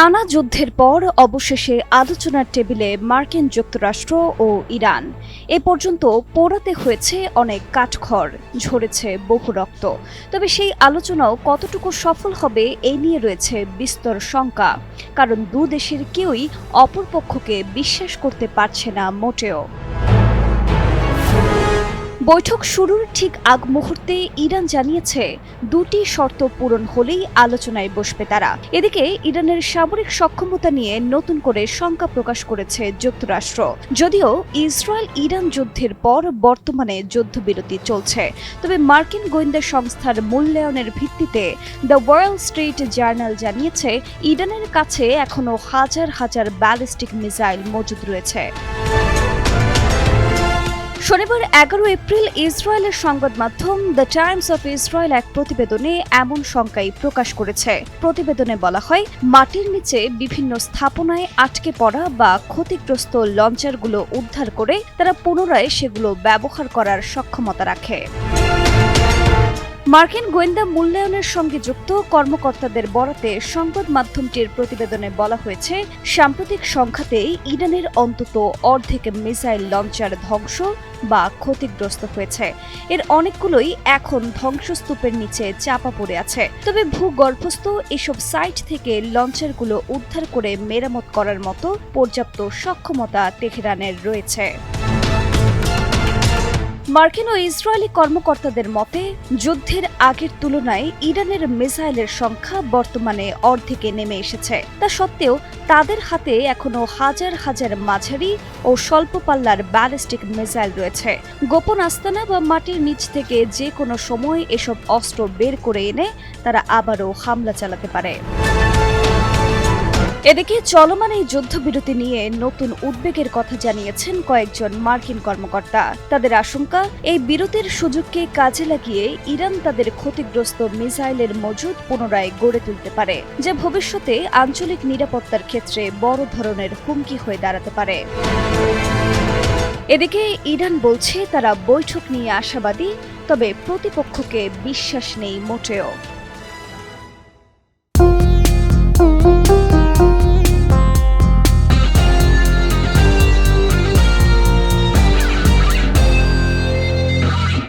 টানা যুদ্ধের পর অবশেষে আলোচনার টেবিলে মার্কিন যুক্তরাষ্ট্র ও ইরান। এ পর্যন্ত পোড়াতে হয়েছে অনেক কাঠখড়, ঝরেছে বহু রক্ত। তবে সেই আলোচনাও কতটুকু সফল হবে এই নিয়ে রয়েছে বিস্তর শঙ্কা, কারণ দু দেশের কেউই অপরপক্ষকে বিশ্বাস করতে পারছে না মোটেও। বৈঠক শুরুর ঠিক আগ মুহূর্তে ইরান জানিয়েছে দুটি শর্ত পূরণ হলেই আলোচনায় বসবে তারা। এদিকে ইরানের সামরিক সক্ষমতা নিয়ে নতুন করে শঙ্কা প্রকাশ করেছে যুক্তরাষ্ট্র। যদিও ইসরায়েল ইরান যুদ্ধের পর বর্তমানে যুদ্ধবিরতি চলছে, তবে মার্কিন গোয়েন্দা সংস্থার মূল্যায়নের ভিত্তিতে দ্য ওয়াল স্ট্রিট জার্নাল জানিয়েছে ইরানের কাছে এখনও হাজার হাজার ব্যালিস্টিক মিসাইল মজুদ রয়েছে। শনিবার 11 এপ্রিল ইসরায়েলের সংবাদ মাধ্যম দ্য টাইমস অফ ইসরায়েল এক প্রতিবেদনে এমন শঙ্কাই প্রকাশ করেছে। প্রতিবেদনে বলা হয়, মাটির নিচে বিভিন্ন স্থাপনায় আটকে পড়া বা ক্ষতিগ্রস্ত লঞ্চারগুলো উদ্ধার করে তারা পুনরায় সেগুলো ব্যবহার করার সক্ষমতা রাখে। মার্কিন গোয়েন্দা মূল্যায়নের সঙ্গে যুক্ত কর্মকর্তাদের বরাতে সংবাদ মাধ্যমটির প্রতিবেদনে বলা হয়েছে, সাম্প্রতিক সংখ্যাতেই ইরানের অন্তত অর্ধেক মিসাইল লঞ্চার ধ্বংস বা ক্ষতিগ্রস্ত হয়েছে। এর অনেকগুলোই এখন ধ্বংসস্তূপের নিচে চাপা পড়ে আছে। তবে ভূগর্ভস্থ এসব সাইট থেকে লঞ্চারগুলো উদ্ধার করে মেরামত করার মতো পর্যাপ্ত সক্ষমতা তেহরানের রয়েছে। মার্কিন ও ইসরায়েলি কর্মকর্তাদের মতে, যুদ্ধের আগের তুলনায় ইরানের মিসাইলের সংখ্যা বর্তমানে অর্ধেকে নেমে এসেছে। তা সত্ত্বেও তাদের হাতে এখনও হাজার হাজার মাঝারি ও স্বল্প পাল্লার ব্যালিস্টিক মিসাইল রয়েছে। গোপন আস্তানা বা মাটির নিচ থেকে যে কোনো সময় এসব অস্ত্র বের করে এনে তারা আবারও হামলা চালাতে পারে। এদিকে চলমান এই যুদ্ধবিরতি নিয়ে নতুন উদ্বেগের কথা জানিয়েছেন কয়েকজন মার্কিন কর্মকর্তা। তাদের আশঙ্কা, এই বিরতির সুযোগকে কাজে লাগিয়ে ইরান তাদের ক্ষতিগ্রস্ত মিসাইলের মজুদ পুনরায় গড়ে তুলতে পারে, যা ভবিষ্যতে আঞ্চলিক নিরাপত্তার ক্ষেত্রে বড় ধরনের হুমকি হয়ে দাঁড়াতে পারে। এদিকে ইরান বলছে তারা বৈঠক নিয়ে আশাবাদী, তবে প্রতিপক্ষকে বিশ্বাস নেই মোটেও।